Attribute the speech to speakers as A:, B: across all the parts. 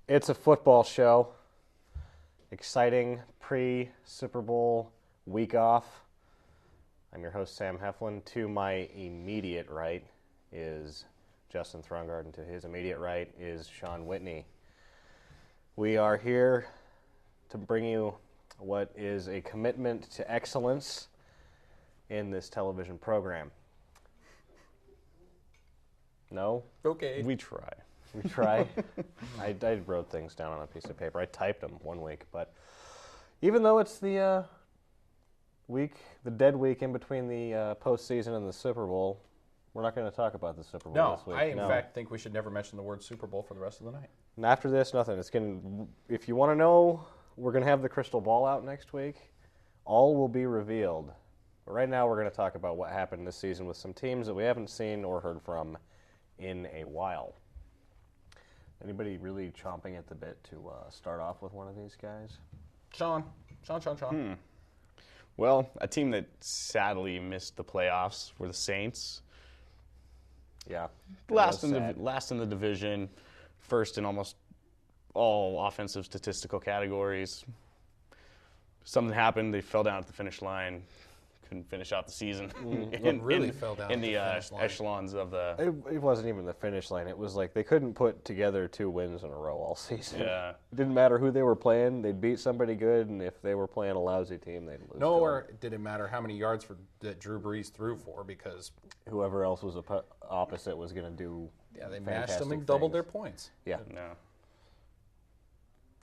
A: It's a football show. Exciting pre-Super Bowl week off. I'm your host, Sam Heflin. To my immediate right is Justin Throngard, and to his immediate right is Sean Whitney. We are here to bring you what is a commitment to excellence in this television program. No?
B: Okay.
A: We try. We try. I wrote things down on a piece of paper. I typed them one week, but even though it's the dead week in between the postseason and the Super Bowl, we're not going to talk about the Super Bowl this week.
B: I in fact think we should never mention the word Super Bowl for the rest of the night.
A: And after this, nothing. If you want to know, we're going to have the crystal ball out next week. All will be revealed. But right now, we're going to talk about what happened this season with some teams that we haven't seen or heard from in a while. Anybody really chomping at the bit to start off with one of these guys?
B: Sean.
C: Well, a team that sadly missed the playoffs were the Saints.
A: Yeah.
C: Last in the division, first in almost all offensive statistical categories. Something happened. They fell down at the finish line. Couldn't finish out the season.
B: Fell down
C: in
B: at
C: the
B: finish line.
C: echelons of the.
A: It wasn't even the finish line. It was like they couldn't put together 2 wins in a row all season.
C: Yeah.
A: It didn't matter who they were playing. They'd beat somebody good, and if they were playing a lousy team, they'd lose.
B: Nowhere did it matter how many yards that Drew Brees threw for because
A: Whoever else was opposite was going to do
B: they mashed them and
A: fantastic
B: doubled
A: things.
B: their points.
A: Yeah.
C: No.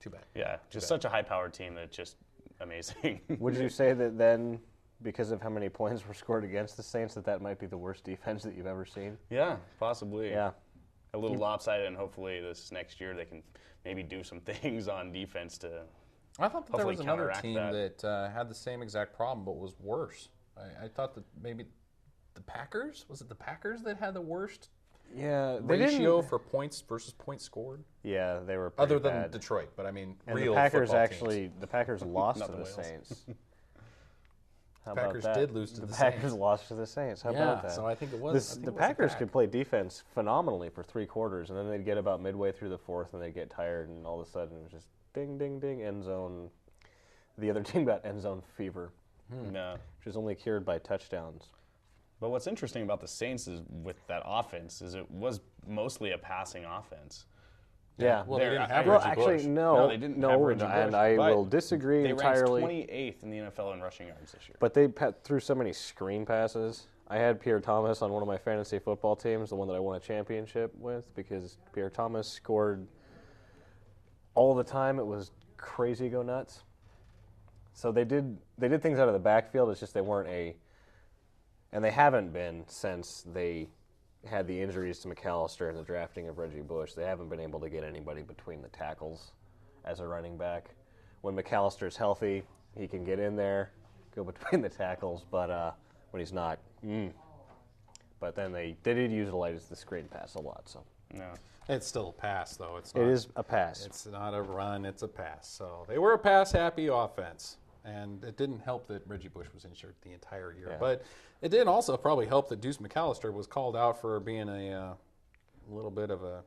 B: Too bad.
C: Yeah. Just such a high-powered team that just amazing.
A: Would you say that then, because of how many points were scored against the Saints, that might be the worst defense that you've ever seen?
C: Yeah, possibly.
A: Yeah.
C: A little lopsided, and hopefully this next year they can maybe do some things on defense to.
B: I thought that there was
C: Hopefully
B: another
C: counteract
B: team that had the same exact problem but was worse. I thought that maybe the Packers? Was it the Packers that had the worst
A: Yeah.
B: ratio for points versus points scored?
A: Yeah, they were pretty
B: Other than
A: bad.
B: Detroit, but I mean,
A: And
B: real
A: the Packers
B: football teams.
A: the Packers lost
C: Not
A: to
C: the
A: the
C: Whales.
A: Saints. How
B: Packers
A: about that?
B: did lose to the
A: Packers
B: Saints.
A: lost to the Saints. How
B: Yeah,
A: about that?
B: so I think it was.
A: The Packers could play defense phenomenally for 3 quarters, and then they'd get about midway through the fourth, and they'd get tired, and all of a sudden it was just ding, ding, ding, end zone. The other team got end zone fever,
C: No.
A: which is only cured by touchdowns.
C: But what's interesting about the Saints is with that offense is it was mostly a passing offense.
A: Yeah.
B: Well, they didn't have
A: Well,
B: Reggie
A: actually,
B: Bush.
A: no,
C: they didn't
A: no,
C: have Reggie
A: and
C: Bush,
A: I
C: but
A: will disagree
C: They
A: entirely.
C: ranked 28th in the NFL in rushing yards this year.
A: But they threw so many screen passes. I had Pierre Thomas on one of my fantasy football teams, the one that I won a championship with, because Pierre Thomas scored all the time. It was crazy, go nuts. So they did things out of the backfield. It's just they weren't and they haven't been since they had the injuries to McAllister and the drafting of Reggie Bush. They haven't been able to get anybody between the tackles as a running back. When McAllister's healthy, he can get in there, go between the tackles, but when he's not, But then they did utilize the screen pass a lot. So
C: No.
B: It's still a pass, though. It's not,
A: it is a pass.
B: It's not a run. It's a pass. So they were a pass-happy offense, and it didn't help that Reggie Bush was injured the entire year.
A: Yeah.
B: But it did also probably help that Deuce McAllister was called out for being a little bit of a,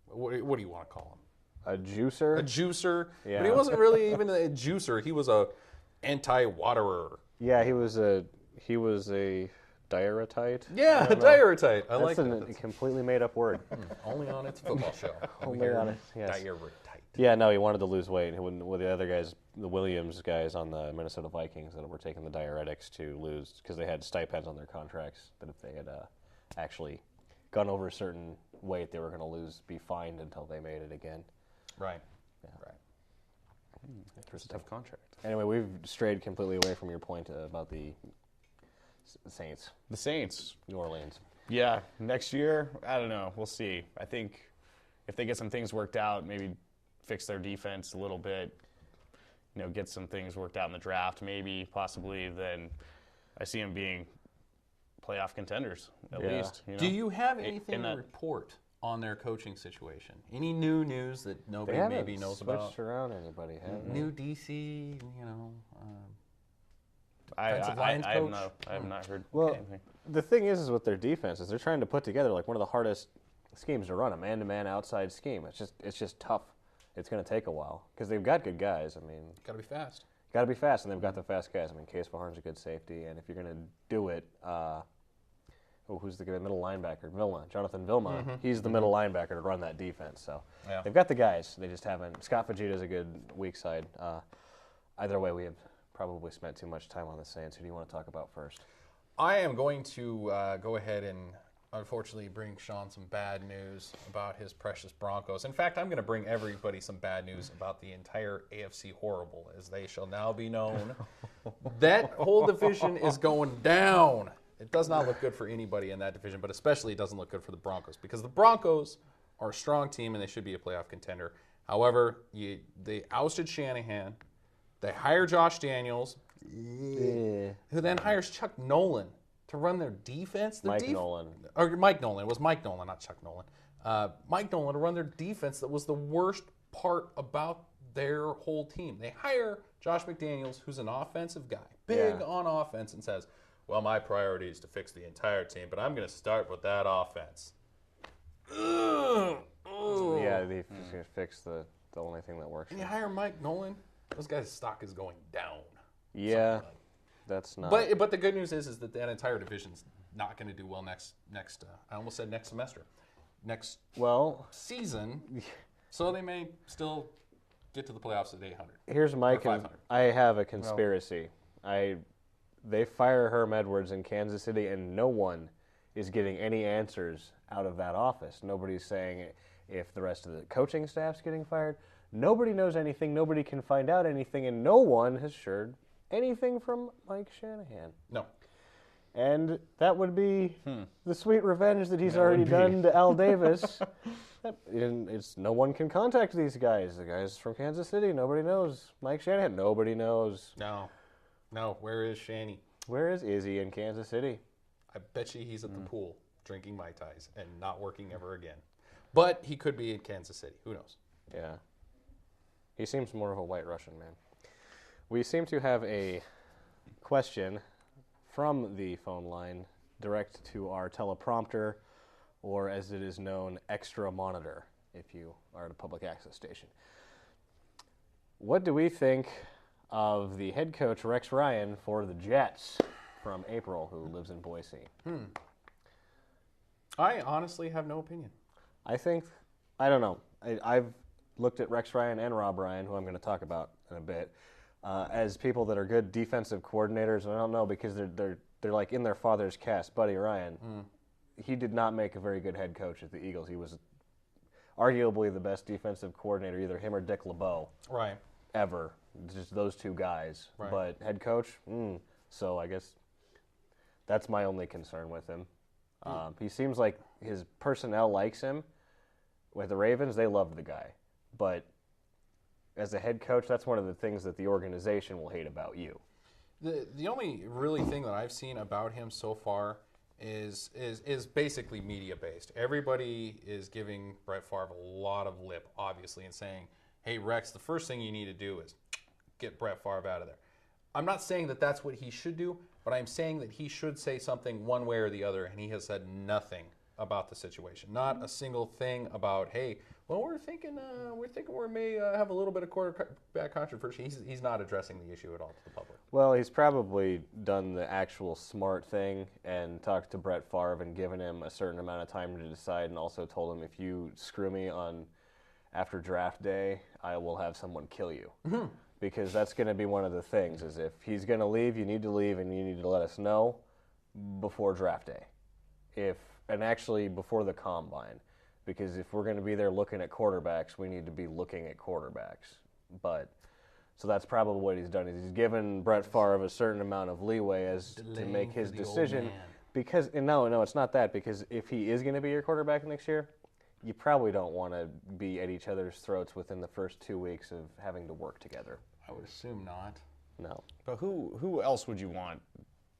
B: what do you want to call him?
A: A juicer.
B: A juicer.
A: Yeah.
B: But he wasn't really even a juicer. He was a anti-waterer.
A: Yeah, he was a diuretite.
B: Yeah,
A: I
B: a
A: don't know.
B: diuretite. I like
A: That's
B: that.
A: a completely made up word.
B: Only on its football show.
A: Only on it, yes.
B: Diuretite.
A: Yeah, no, he wanted to lose weight. And when the other guys, the Williams guys on the Minnesota Vikings, that were taking the diuretics to lose because they had stipends on their contracts that if they had actually gone over a certain weight, they were going to be fined until they made it again.
B: Right.
A: Yeah.
B: Right.
C: It's a tough contract.
A: Anyway, we've strayed completely away from your point about the Saints,
C: The Saints.
A: New Orleans.
C: Yeah, next year, I don't know. We'll see. I think if they get some things worked out, maybe fix their defense a little bit, get some things worked out in the draft, maybe, possibly, then I see them being playoff contenders, at
A: Yeah.
C: least.
B: Do you have anything
C: in
B: to
C: that-
B: report on their coaching situation? Any new news that
A: They
B: nobody
A: haven't
B: maybe knows
A: switched
B: about?
A: around anybody, have they?
B: New DC,
C: I
B: Defensive lines
C: have
B: coach?
C: I have not heard
A: Well,
C: anything.
A: the thing is with their defense is they're trying to put together like one of the hardest schemes to run, a man-to-man outside scheme. It's just tough. It's going to take a while because they've got good guys. I mean,
B: Got to be fast.
A: got to be fast, and they've got the fast guys. I mean, Case Beharn's a good safety, and if you're going to do it, who's the middle linebacker? Jonathan Vilma. He's the middle linebacker to run that defense. So
B: Yeah.
A: they've got the guys. They just haven't. Scott Fajita's a good weak side. Either way, we have probably spent too much time on the Saints. Who do you want to talk about first?
B: I am going to go ahead and unfortunately bring Sean some bad news about his precious Broncos. In fact, I'm going to bring everybody some bad news about the entire AFC horrible, as they shall now be known. That whole division is going down. It does not look good for anybody in that division, but especially it doesn't look good for the Broncos because the Broncos are a strong team and they should be a playoff contender. However, they ousted Shanahan. They hire Josh Daniels, who then hires Chuck Nolan to run their defense.
A: Mike Nolan.
B: Or Mike Nolan. It was Mike Nolan, not Chuck Nolan. Mike Nolan to run their defense that was the worst part about their whole team. They hire Josh McDaniels, who's an offensive guy, big on offense, and says, well, my priority is to fix the entire team, but I'm going to start with that offense.
A: Yeah, he's going to fix the only thing that works.
B: And you hire Mike Nolan, those guys' stock is going down.
A: Yeah, that's not.
B: But the good news is that entire division's not going to do well next. I almost said next semester, next season. So they may still get to the playoffs at 800.
A: Here's my.
B: 500.
A: I have a conspiracy. They fire Herm Edwards in Kansas City, and no one is getting any answers out of that office. Nobody's saying if the rest of the coaching staff's getting fired. Nobody knows anything. Nobody can find out anything, and no one has heard anything from Mike Shanahan.
B: No.
A: And that would be the sweet revenge that he's already done to Al Davis. No one can contact these guys. The guys from Kansas City, nobody knows. Mike Shanahan, nobody knows.
B: No, where is Shanny?
A: Where is Izzy in Kansas City?
B: I bet you he's at the pool drinking Mai Tais and not working ever again. But he could be in Kansas City. Who knows?
A: Yeah. He seems more of a white Russian man. We seem to have a question from the phone line direct to our teleprompter, or as it is known, extra monitor, if you are at a public access station. What do we think of the head coach, Rex Ryan, for the Jets from April, who lives in Boise?
B: I honestly have no opinion.
A: I don't know. I've looked at Rex Ryan and Rob Ryan, who I'm going to talk about in a bit, as people that are good defensive coordinators, and I don't know because they're like in their father's cast. Buddy Ryan, he did not make a very good head coach at the Eagles. He was arguably the best defensive coordinator, either him or Dick LeBeau,
B: Right.
A: ever. Just those two guys.
B: Right.
A: But head coach, so I guess that's my only concern with him. He seems like his personnel likes him. With the Ravens, they love the guy. But as a head coach, that's one of the things that the organization will hate about you.
B: The only really thing that I've seen about him so far is basically media based. Everybody is giving Brett Favre a lot of lip, obviously, and saying, "Hey Rex, the first thing you need to do is get Brett Favre out of there." I'm not saying that that's what he should do, but I'm saying that he should say something one way or the other, and he has said nothing about the situation. Not a single thing about, hey, well, we're thinking we may have a little bit of quarterback controversy. He's not addressing the issue at all to the public.
A: Well, he's probably done the actual smart thing and talked to Brett Favre and given him a certain amount of time to decide, and also told him, if you screw me on after draft day, I will have someone kill you. Mm-hmm. Because that's going to be one of the things, is if he's going to leave, you need to leave, and you need to let us know before draft day. And actually before the combine. Because if we're going to be there looking at quarterbacks, we need to be looking at quarterbacks. So that's probably what he's done. Is he's given Brett Favre a certain amount of leeway to make his decision. Because no, it's not that. Because if he is going to be your quarterback next year, you probably don't want to be at each other's throats within the first 2 weeks of having to work together.
B: I would assume not.
A: No.
C: But who else would you want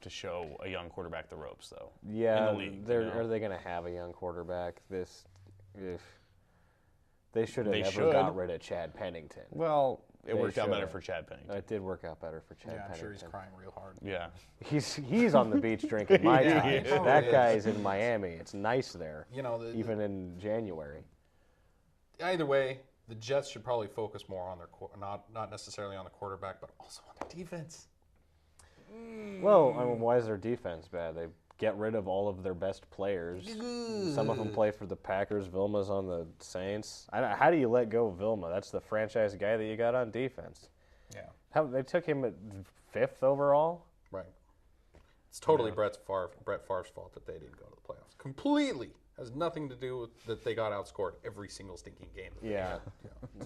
C: to show a young quarterback the ropes, though?
A: Yeah,
C: in the league,
A: are they going to have a young quarterback? They should have never got rid of Chad Pennington.
C: Well, it worked out better for Chad Pennington.
A: It did work out better for Chad Pennington.
B: I'm sure he's crying real hard.
C: Yeah.
A: He's on the beach drinking Mai
C: Yeah,
A: Tai.
C: he is.
A: That guy's in Miami. It's nice there,
B: You know,
A: even in January.
B: either way, the Jets should probably focus more on their not necessarily on the quarterback, but also on their defense.
A: Well, I mean, why is their defense bad? They get rid of all of their best players. Some of them play for the Packers. Vilma's on the Saints. How do you let go of Vilma? That's the franchise guy that you got on defense.
B: Yeah,
A: They took him at 5th overall?
B: right. It's totally Brett Favre's fault that they didn't go to the playoffs. Completely. Has nothing to do with that they got outscored every single stinking game. That they had.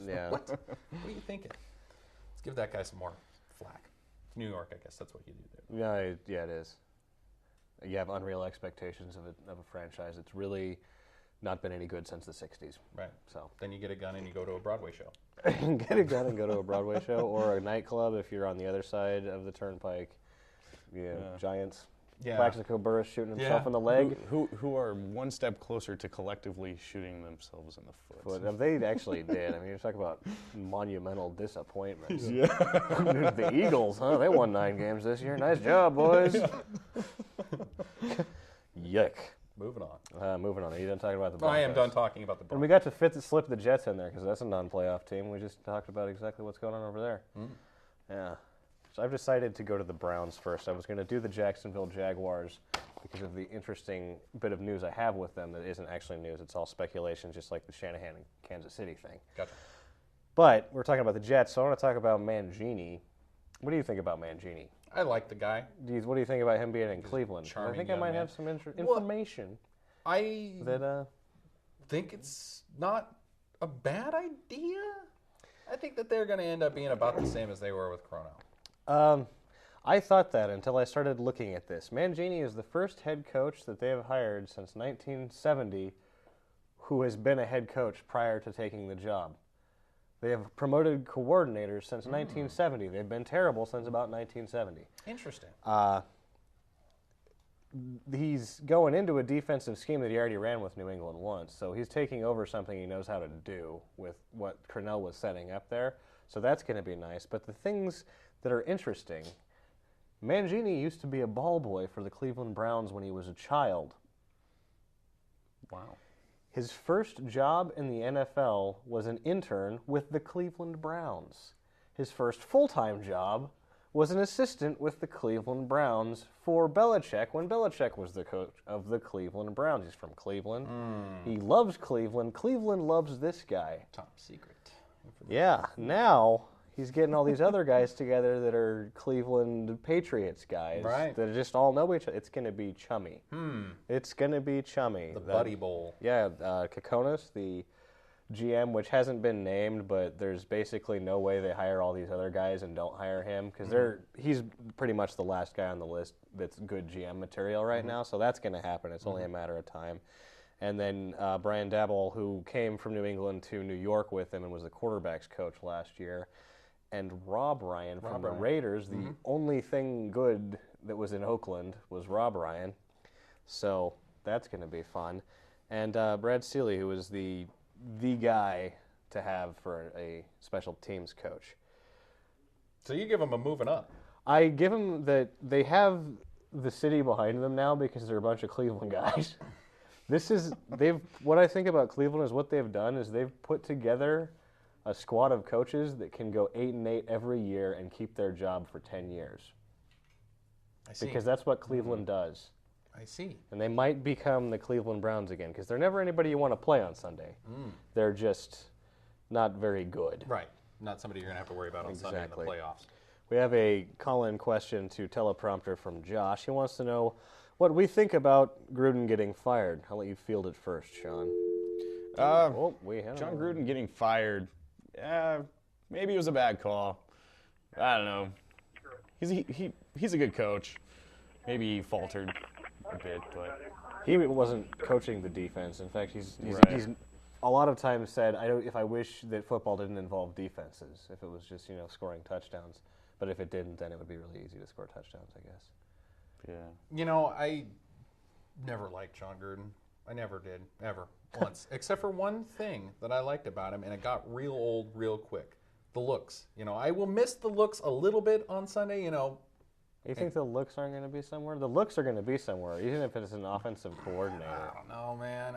A: Yeah.
B: What? What are you thinking? Let's give that guy some more flack. It's New York, I guess. That's what you do there.
A: Yeah, it is. You have unreal expectations of a franchise. It's really not been any good since the 60s.
B: Right.
A: So
B: Then you get a gun and you go to a Broadway show.
A: get a gun and go to a Broadway show or a nightclub if you're on the other side of the turnpike. Giants.
B: Yeah.
A: Plaxico Burress shooting himself in the leg.
C: Who are one step closer to collectively shooting themselves in the foot.
A: But they actually did. I mean, you talk about monumental disappointments. The Eagles, huh? They won 9 games this year. Nice job, boys. Yuck.
B: Moving on.
A: Moving on. Are you done talking about the Broncos?
B: I am done talking about the
A: And
B: Broncos.
A: we got to slip the Jets in there because that's a non-playoff team. We just talked about exactly what's going on over there. Yeah. So I've decided to go to the Browns first. I was going to do the Jacksonville Jaguars because of the interesting bit of news I have with them that isn't actually news. It's all speculation, just like the Shanahan and Kansas City thing.
B: Gotcha.
A: But we're talking about the Jets, so I want to talk about Mangini. What do you think about Mangini?
B: I like the guy.
A: What do you think about him being in Cleveland? I
B: charming
A: think I
B: young
A: might
B: man.
A: have some information
B: I
A: that
B: think it's not a bad idea. I think that they're going to end up being about the same as they were with Crono.
A: I thought that until I started looking at this. Mangini is the first head coach that they have hired since 1970 who has been a head coach prior to taking the job. They have promoted coordinators since 1970. They've been terrible since about 1970.
B: Interesting.
A: He's going into a defensive scheme that he already ran with New England once, so he's taking over something he knows how to do with what Cornell was setting up there. So that's going to be nice. But the things that are interesting, Mangini used to be a ball boy for the Cleveland Browns when he was a child.
C: Wow.
A: His first job in the NFL was an intern with the Cleveland Browns. His first full-time job was an assistant with the Cleveland Browns for Belichick when Belichick was the coach of the Cleveland Browns. He's from Cleveland. He loves Cleveland. Cleveland loves this guy.
B: Top secret.
A: Yeah, now he's getting all these other guys together that are Cleveland Patriots guys
B: Right.
A: that just all know each other. It's going to be chummy. It's going to be chummy.
B: The Buddy Bowl.
A: Yeah, Kokonis, the GM, which hasn't been named, but there's basically no way they hire all these other guys and don't hire him because he's pretty much the last guy on the list that's good GM material right now. So that's going to happen. It's only a matter of time. And then Brian Daboll, who came from New England to New York with him and was the quarterback's coach last year, and Rob Ryan from the Raiders. The only thing good that was in Oakland was Rob Ryan. So that's going to be fun. And Brad Seeley, who was the guy to have for a special teams coach.
B: So you give them a moving up.
A: I give them that they have the city behind them now because they're a bunch of Cleveland guys. What I think about Cleveland is what they've done is they've put together a squad of coaches that can go 8-8 every year and keep their job for 10 years.
B: I see.
A: Because that's what Cleveland does.
B: I see.
A: And they might become the Cleveland Browns again because they're never anybody you want to play on Sunday. They're just not very good.
B: Right. Not somebody you're going to have to worry about on Sunday in the playoffs.
A: We have a call-in question to teleprompter from Josh. He wants to know what we think about Gruden getting fired. I'll let you field it first, Sean.
C: Jon Gruden getting fired. Maybe it was a bad call. I don't know. He's a good coach. Maybe he faltered a bit, but
A: He wasn't coaching the defense. In fact, he's a lot of times said, if I wish that football didn't involve defenses, if it was just scoring touchdowns. But if it didn't, then it would be really easy to score touchdowns, I guess.
C: yeah.
B: I never liked Jon Gruden. I never did, ever, once. Except for one thing that I liked about him, and it got real old real quick. the looks. I will miss the looks a little bit on Sunday.
A: You think the looks aren't going to be somewhere? The looks are going to be somewhere, even if it's an offensive coordinator.
B: I don't know, man.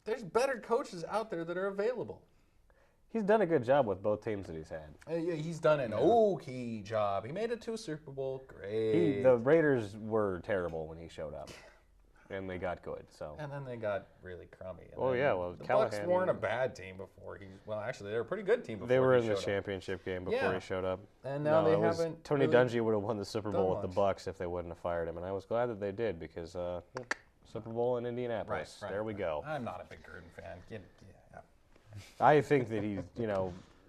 B: There's better coaches out there that are available.
A: He's done a good job with both teams that he's had.
B: He's done an okay job. He made it to a Super Bowl. Great.
A: The Raiders were terrible when he showed up, and they got good.
B: And then they got really crummy.
A: And
B: the Bucs weren't a bad team before he. Well, actually, they were a pretty good team before
A: they were
B: he
A: in the
B: showed up.
A: championship game before he showed up.
B: And now they haven't.
A: Tony
B: really
A: Dungy would have won the Super Bowl with the Bucs if they wouldn't have fired him, and I was glad that they did because Super Bowl in Indianapolis.
B: Right,
A: there we go.
B: I'm not a big Gruden fan. Yeah.
A: I think that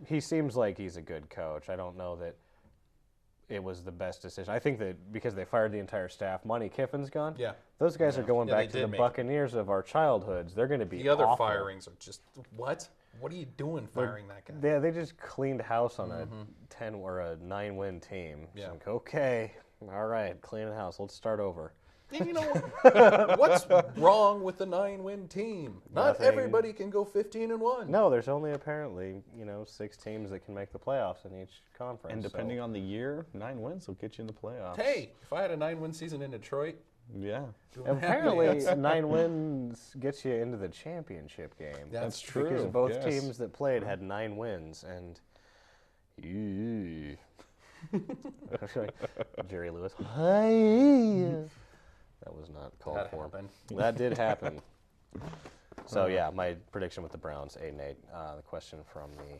A: he seems like he's a good coach. I don't know that it was the best decision. I think that because they fired the entire staff, Monty Kiffin's gone.
B: Yeah.
A: Those guys are going back to the Buccaneers of our childhoods. They're going to be
B: the other
A: awful.
B: firings are just what? What are you doing firing that guy?
A: They just cleaned house on a 10 or a 9-win team.
B: Yeah.
A: It's like, okay, all right, clean house. Let's start over.
B: And you know what? What's wrong with the 9-win team? Not
A: Nothing.
B: everybody can go 15-1.
A: No, there's only apparently 6 teams that can make the playoffs in each conference.
C: And depending on the year, 9 wins will get you in the playoffs.
B: Hey, if I had a 9-win season in Detroit,
C: Yeah.
A: apparently 9 wins gets you into the championship game.
B: That's
C: true.
A: Because both
C: yes.
A: teams that played had 9 wins, and Jerry Lewis. That was not called
B: that
A: for.
B: happened.
A: That did happen. So yeah, my prediction with the Browns 8-8. The question from the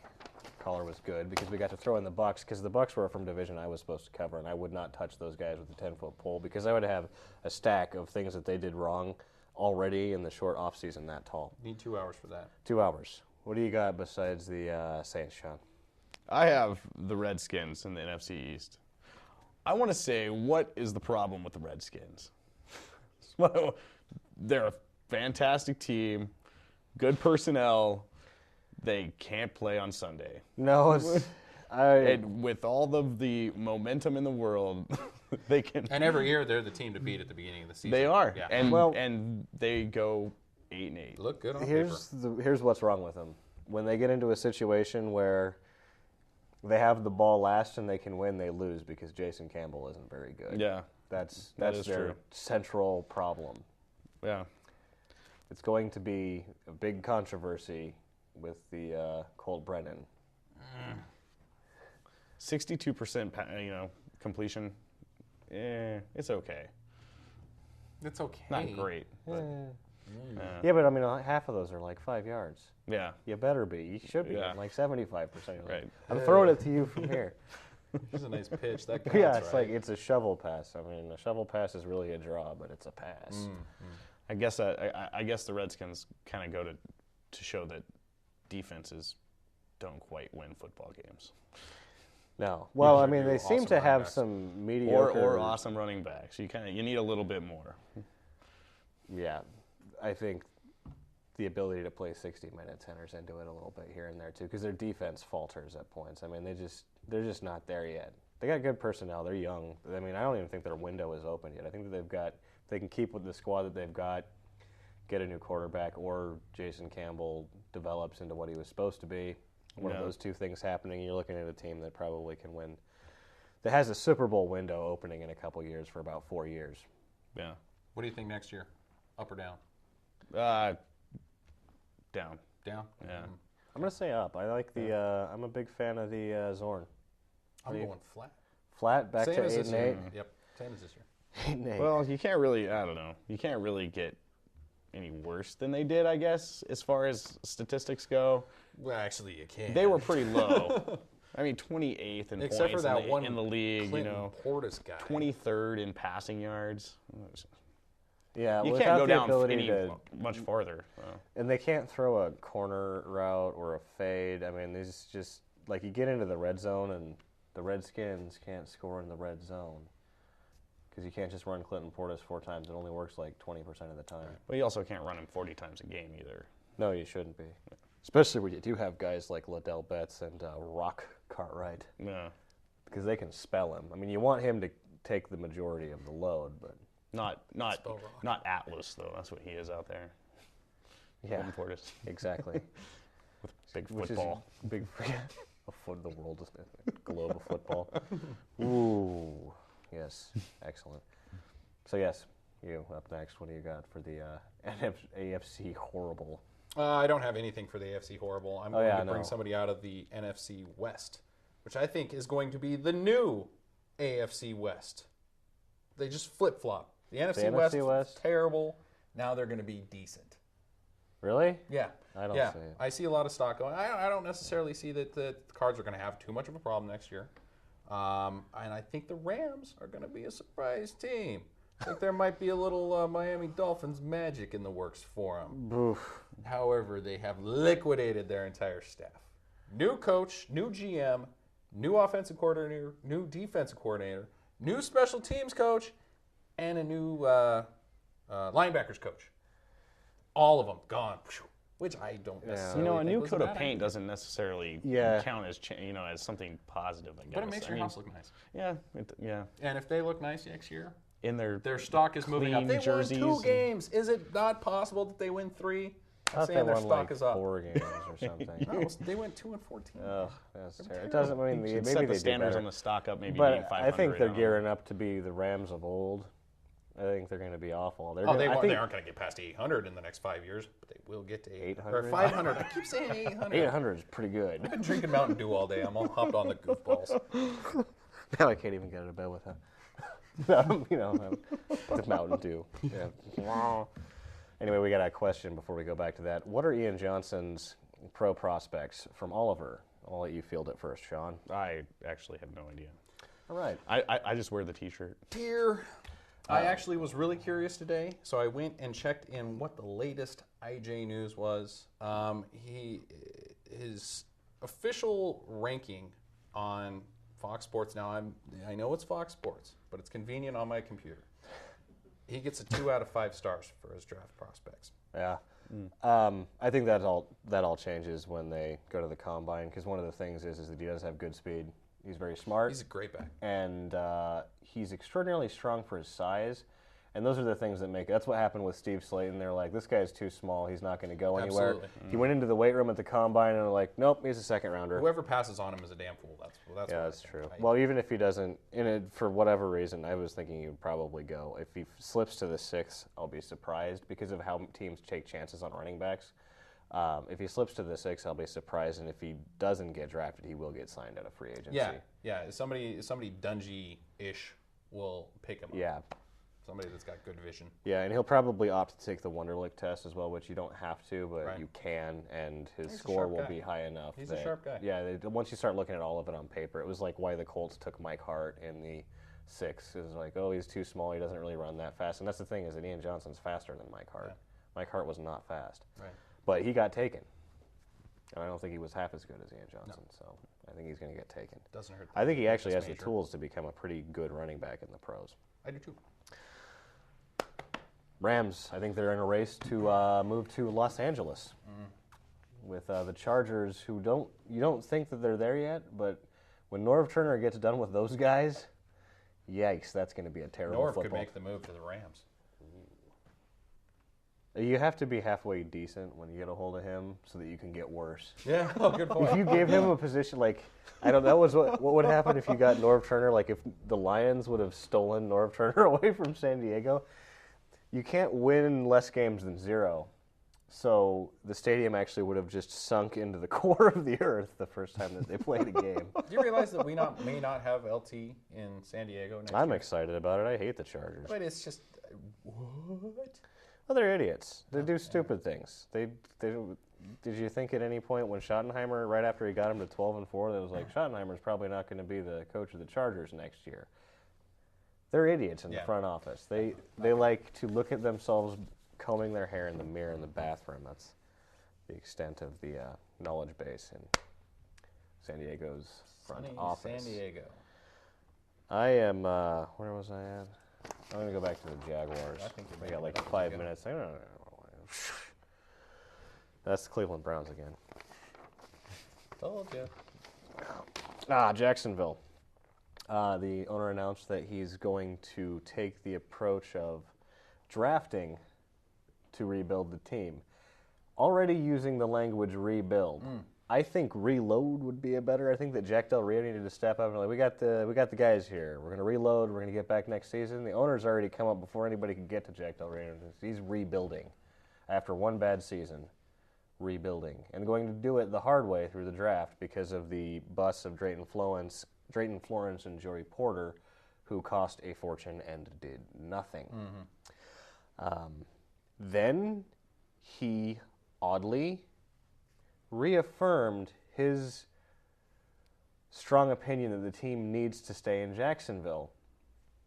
A: caller was good because we got to throw in the Bucs because the Bucs were from division I was supposed to cover, and I would not touch those guys with a 10-foot pole because I would have a stack of things that they did wrong already in the short off season that tall.
B: Need 2 hours for that.
A: 2 hours. What do you got besides the Saints, Sean?
C: I have the Redskins in the NFC East. I want to say, what is the problem with the Redskins? They're a fantastic team, good personnel. They can't play on Sunday.
A: No, it's
C: And with all of the momentum in the world, they can.
B: And every year they're the team to beat at the beginning of the season.
C: They are,
B: Yeah.
C: and they go 8-8.
B: Look good on
A: here's
B: paper.
A: here's what's wrong with them. When they get into a situation where they have the ball last and they can win, they lose because Jason Campbell isn't very good.
C: Yeah,
A: That's
C: is
A: their
C: true.
A: central problem.
C: yeah.
A: It's going to be a big controversy with the Colt Brennan.
C: 62%, completion. It's okay.
B: It's okay.
C: Not great. But,
A: Yeah, but I mean, half of those are like 5 yards.
C: yeah.
A: You better be. You should be
C: Yeah.
A: like 75%.
C: Right.
A: I'm throwing it to you from here.
B: This is a nice pitch. That counts,
A: Yeah, it's
B: right?
A: like it's a shovel pass. I mean, a shovel pass is really a draw, but it's a pass.
C: I guess the Redskins kind of go to show that defenses don't quite win football games,
A: No. Well, I
B: should
A: mean,
B: do
A: they seem
B: awesome
A: to
B: running
A: have
B: backs.
A: some mediocre
C: or awesome running backs. You need a little bit more.
A: Yeah, I think the ability to play 60 minutes enters into it a little bit here and there too, because their defense falters at points. I mean, they're just not there yet. They got good personnel. They're young. I mean, I don't even think their window is open yet. I think that they can keep with the squad that they've got, get a new quarterback, or Jason Campbell develops into what he was supposed to be. One of those two things happening, you're looking at a team that probably can win. That has a Super Bowl window opening in a couple years for about 4 years.
C: Yeah.
B: What do you think next year? Up or down?
C: Down.
B: Down?
C: Yeah.
A: I'm gonna say up. I like the. I'm a big fan of the Zorn.
B: I'm going flat.
A: Flat back
B: Same
A: to
B: as
A: 8
B: this
A: and
B: year.
A: 8.
B: Yep. Same as this year.
A: 8 and 8.
C: Well, you can't really. I don't know. You can't really get any worse than they did, I guess, as far as statistics go.
B: Well, actually, you can.
C: They were pretty low. I mean, 28th in
B: Except
C: points
B: for that one
C: in the league.
B: Clinton Portis guy.
C: 23rd in passing yards.
A: Yeah,
C: You
A: without
C: can't go
A: the
C: down
A: ability
C: much farther.
A: and they can't throw a corner route or a fade. I mean, these just like you get into the red zone, and the Redskins can't score in the red zone because you can't just run Clinton Portis 4 times. It only works like 20% of the time.
C: But you also can't run him 40 times a game either.
A: No, you shouldn't be, especially when you do have guys like Liddell Betts and Rock Cartwright
C: Yeah.
A: because they can spell him. I mean, you want him to take the majority of the load, but
C: Not
B: Spell rock.
C: not Atlas though. That's what he is out there.
A: yeah,
C: Clinton Portis.
A: exactly.
C: Big
A: Which
C: football.
A: is big. the world is a globe of football. Ooh, yes, excellent. So yes, you up next. What do you got for the AFC horrible?
B: I don't have anything for the AFC horrible. I'm going to bring somebody out of the NFC West, which I think is going to be the new AFC West. They just flip-flop. The NFC West was terrible. Now they're going to be decent.
A: Really?
B: Yeah.
A: I don't see it.
B: I see a lot of stock going. I don't necessarily see that the Cards are going to have too much of a problem next year. And I think the Rams are going to be a surprise team. I think there might be a little Miami Dolphins magic in the works for them.
A: Oof.
B: However, they have liquidated their entire staff. New coach, new GM, new offensive coordinator, new defensive coordinator, new special teams coach, and a new linebackers coach. All of them gone, which I don't necessarily
C: a new coat of paint
B: idea.
C: doesn't necessarily count as as something positive, I guess.
B: But it makes your house look nice.
C: Yeah,
B: And if they look nice next year,
C: in their
B: stock is moving up. They
C: jerseys
B: won 2 games. Is it not possible that they win 3? I'm saying their stock is up.
A: 4 games or something.
B: No, they went 2-14.
A: Oh, that's terrible. It doesn't mean maybe
C: set
A: they
C: the
A: do
C: standards
A: better.
C: on the stock up. Maybe
A: But
C: being 500.
A: I think they're gearing up to be the Rams of old. I think they're going to be awful.
B: They aren't going to get past 800 in the next 5 years, but they will get to 800. Or 500. I keep saying 800.
A: 800 is pretty good.
B: I've been drinking Mountain Dew all day. I'm all hopped on the goofballs.
A: Now I can't even get out of bed with him. The Mountain Dew. Yeah. Anyway, we got a question before we go back to that. What are Ian Johnson's pro prospects from Oliver? I'll let you field it first, Sean.
C: I actually have no idea.
A: All right.
C: I just wear the T-shirt.
B: Here, I actually was really curious today, so I went and checked in what the latest IJ news was. His official ranking on Fox Sports. Now I know it's Fox Sports, but it's convenient on my computer. He gets a 2 out of 5 stars for his draft prospects.
A: Yeah. I think that all changes when they go to the combine, because one of the things is that he does have good speed. He's very smart.
B: He's a great back.
A: And he's extraordinarily strong for his size. And those are the things that that's what happened with Steve Slayton. They're like, this guy's too small. He's not going to go anywhere.
B: Absolutely.
A: He went into the weight room at the combine and they're like, nope, he's a second rounder.
B: Whoever passes on him is a damn fool.
A: That's true. Well, even if he doesn't, for whatever reason, I was thinking he would probably go. If he slips to the 6th, I'll be surprised because of how teams take chances on running backs. If he slips to the 6th, I'll be surprised. And if he doesn't get drafted, he will get signed out of free agency.
B: Yeah. Somebody Dungy-ish will pick him up.
A: Yeah.
B: Somebody that's got good vision.
A: Yeah, and he'll probably opt to take the Wonderlic test as well, which you don't have to, but
B: Right.
A: you can, and his
B: He's a
A: score
B: sharp
A: will
B: guy.
A: be high enough.
B: He's a sharp guy.
A: Yeah, once you start looking at all of it on paper, it was like why the Colts took Mike Hart in the 6th. It was like, oh, he's too small, he doesn't really run that fast. And that's the thing, is that Ian Johnson's faster than Mike Hart.
B: Yeah.
A: Mike Hart was not fast.
B: Right.
A: But he got taken. And I don't think he was half as good as Ian Johnson, so I think he's going to get taken.
B: Doesn't hurt.
A: I think he actually has the
B: major.
A: tools to become a pretty good running back in the pros.
B: I do too.
A: Rams, I think they're in a race to move to Los Angeles with the Chargers, who you don't think that they're there yet, but when Norv Turner gets done with those guys, yikes, that's going to be a terrible
B: Norv
A: football.
B: could make the move to the Rams.
A: You have to be halfway decent when you get a hold of him so that you can get worse.
B: Yeah, good point.
A: If you gave him a position like, I don't know, what would happen if you got Norv Turner, like if the Lions would have stolen Norv Turner away from San Diego. You can't win less games than 0. So the stadium actually would have just sunk into the core of the earth the first time that they played a game.
B: Do you realize that we may not have LT in San Diego next
A: I'm
B: year?
A: excited about it. I hate the Chargers.
B: But it's just, what?
A: Well, they're idiots. They do stupid things. Did you think at any point when Schottenheimer, right after he got him to 12-4, that was like, Schottenheimer's probably not going to be the coach of the Chargers next year? They're idiots in the front office. They like to look at themselves combing their hair in the mirror in the bathroom. That's the extent of the knowledge base in San Diego's front office.
B: San Diego.
A: I am, where was I at? I'm going to go back to the Jaguars.
B: I think
A: we got like 5 minutes. I don't know. That's the Cleveland Browns again.
B: Told you.
A: Jacksonville. The owner announced that he's going to take the approach of drafting to rebuild the team. Already using the language rebuild. I think reload would be a better. I think that Jack Del Rio needed to step up and like, we got the guys here. We're gonna reload. We're gonna get back next season. The owner's already come up before anybody could get to Jack Del Rio. He's rebuilding after one bad season, rebuilding and going to do it the hard way through the draft because of the bust of Drayton Florence and Joey Porter, who cost a fortune and did nothing. Then he oddly reaffirmed his strong opinion that the team needs to stay in Jacksonville.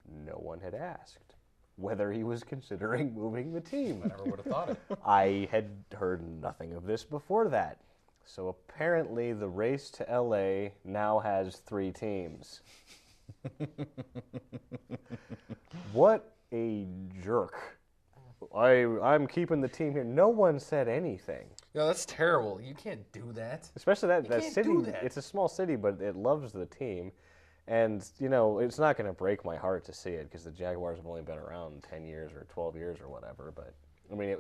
A: No one had asked whether he was considering moving the team.
B: I never would have thought it.
A: I had heard nothing of this before that. So apparently the race to LA now has 3 teams. What a jerk. I'm keeping the team here. No one said anything.
B: Yeah, that's terrible. You can't do that.
A: Especially that
B: can't
A: city.
B: do that.
A: It's a small city, but it loves the team. And, you know, it's not going to break my heart to see it because the Jaguars have only been around 10 years or 12 years or whatever. But, I mean,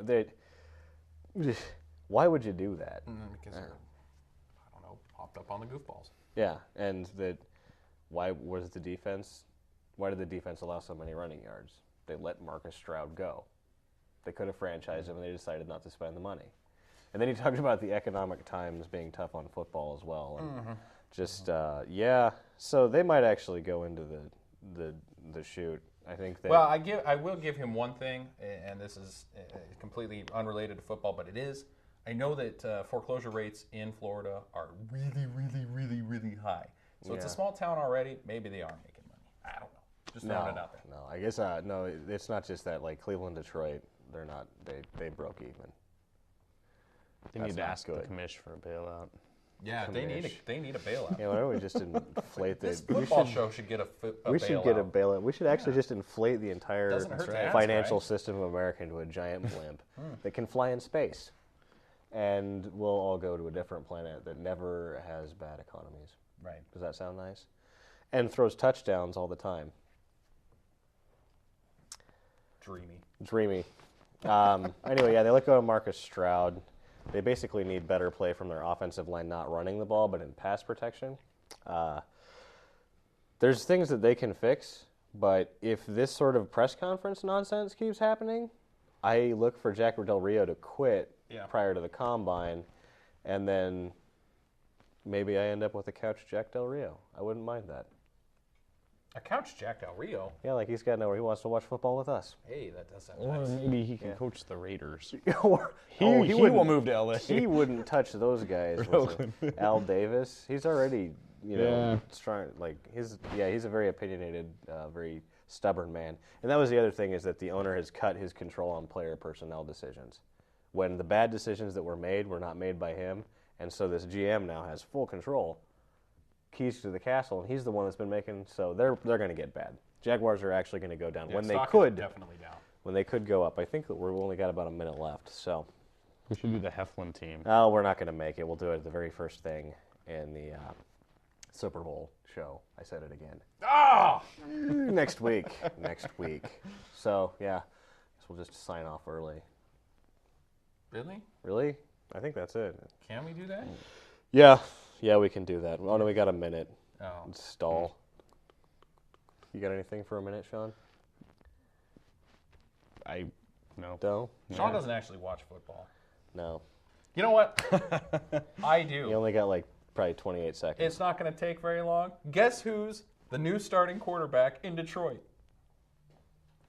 A: why would you do that?
B: Because they're, I don't know, popped up on the goofballs.
A: Yeah, and why did the defense allow so many running yards? They let Marcus Stroud go. They could have franchised him, and they decided not to spend the money. And then he talked about the economic times being tough on football as well. And yeah. So they might actually go into the shoot. I think that.
B: Well, I will give him one thing, and this is completely unrelated to football, but it is. I know that foreclosure rates in Florida are really, really, really, really high. So it's a small town already. Maybe they are making money. I don't know. Just throwing it out there.
A: No, I guess no. It's not just that. Like Cleveland, Detroit, they're not. They broke even.
C: They need to ask the commish for a bailout.
B: Yeah, they need a bailout.
A: Yeah, why don't we just inflate
B: This football show should get a bailout.
A: We should get a bailout. We should actually just inflate the entire
B: Doesn't hurt to ask,
A: financial
B: right?
A: system of America into a giant blimp that can fly in space. And we'll all go to a different planet that never has bad economies.
B: Right.
A: Does that sound nice? And throws touchdowns all the time. Dreamy. Anyway, yeah, they let go of Marcus Stroud. They basically need better play from their offensive line, not running the ball, but in pass protection. There's things that they can fix, but if this sort of press conference nonsense keeps happening, I look for Jack Del Rio to quit prior to the combine, and then maybe I end up with a couch Jack Del Rio. I wouldn't mind that.
B: A couch Jack Del Rio?
A: Yeah, like he's got nowhere. He wants to watch football with us.
B: Hey, that does sound
C: Or
B: nice.
C: maybe he can coach the Raiders.
A: He
C: will move to LA.
A: He wouldn't touch those guys. Al Davis, he's already, strong. Like he's a very opinionated, very stubborn man. And that was the other thing is that the owner has cut his control on player personnel decisions. When the bad decisions that were not made by him, and so this GM now has full control, keys to the castle, and he's the one that's been making. So they're going to get bad. Jaguars are actually going to go down when they could.
B: Definitely down.
A: When they could go up. I think that we've only got about a minute left. So
C: We should do the Heflin team.
A: oh, we're not going to make it. We'll do it at the very first thing in the Super Bowl show. I said it again.
B: Ah!
A: Next week. So yeah, guess we'll just sign off early.
B: Really?
A: Really? I think that's it.
B: Can we do that?
A: Yeah, we can do that. Oh no, we got a minute.
B: Oh.
A: Stall. You got anything for a minute, Sean?
C: No.
A: No?
B: Sean doesn't actually watch football.
A: No.
B: You know what? I do.
A: You only got like probably 28 seconds.
B: It's not going to take very long. Guess who's the new starting quarterback in Detroit?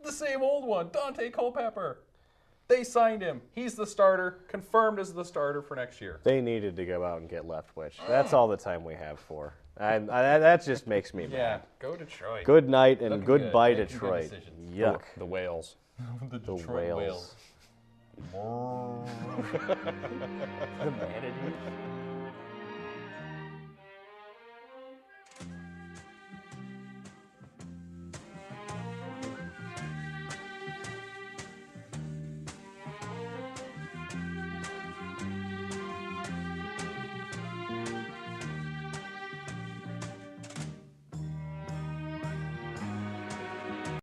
B: The same old one, Dante Culpepper. They signed him. He's the starter, confirmed as the starter for next year.
A: They needed to go out and get Leftwich. That's all the time we have for. That just makes me mad.
B: Yeah, go Detroit.
A: Good night and
B: Looking
A: goodbye,
B: good. Making good
A: Detroit.
B: decisions.
A: Yuck.
C: The Whales.
B: The
A: The
B: Detroit
A: Whales.
B: Whales.
A: The Manatees.